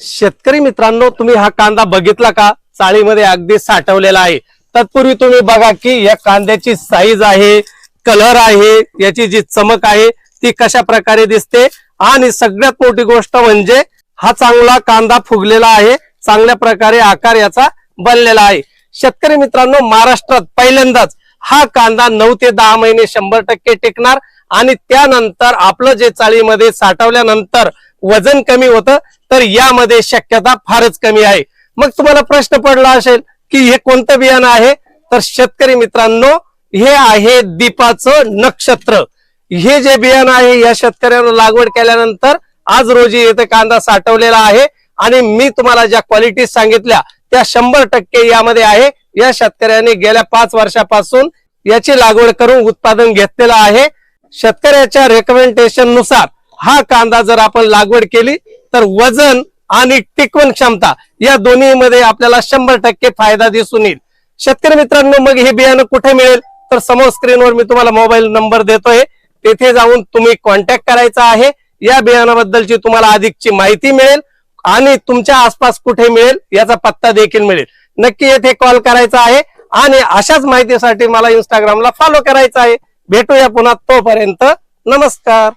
शेतकरी मित्रांनो, तुम्ही हा कांदा बघितला का? चाळीमध्ये अगदी साठवलेला आहे। तत्पूर्वी तुम्ही बघा की या कांद्याची साईज आहे, कलर आहे, याची जी चमक आहे ती कशा प्रकारे दिसते। आणि सगळ्यात मोठी गोष्ट म्हणजे हा चांगला कांदा फुगलेला आहे, चांगल्या प्रकारे आकार याचा बनलेला आहे। शेतकरी मित्रांनो, महाराष्ट्रात पहिल्यांदाच हा कांदा 9 ते 10 महिने 100% टिकणार आणि त्यानंतर आपलं जे चाळीमध्ये साठवल्यानंतर वजन कमी होतं, तर यामध्ये शक्यता फारच कमी आहे। मग तुम्हाला प्रश्न पडला असेल की हे कोणतं बियाणं आहे, तर शेतकरी मित्रांनो, हे आहे दीपाचं नक्षत्र। हे जे बियाणं आहे या शेतकऱ्यानं लागवड केल्यानंतर आज रोजी येथे कांदा साठवलेला आहे आणि मी तुम्हाला ज्या क्वालिटी सांगितल्या त्या 100% यामध्ये आहे। या शेतकऱ्याने गेल्या 5 वर्षापासून याची लागवड करून उत्पादन घेतलेलं आहे। शेतकऱ्याच्या रेकमेंडेशन नुसार हा कांदा जर आपण लागवड केली तर वजन आणि टिकवण क्षमता या दोन्ही मध्ये आपल्याला 100% फायदा दिसून येईल। शेतकरी मित्रांनो, मग हे बियाणं कुठे मिळेल? तर समोर स्क्रीनवर मी तुम्हाला मोबाईल नंबर देतोय, तेथे जाऊन तुम्ही कॉन्टॅक्ट करायचा आहे। या बियाणाबद्दलची तुम्हाला अधिकची माहिती मिळेल आणि तुमच्या आसपास कुठे मिळेल याचा पत्ता देखील मिळेल। नक्की येथे कॉल करायचा आहे आणि अशाच माहितीसाठी मला इंस्टाग्रामला फॉलो करायचं आहे। भेटूया पुन्हा, तोपर्यंत नमस्कार।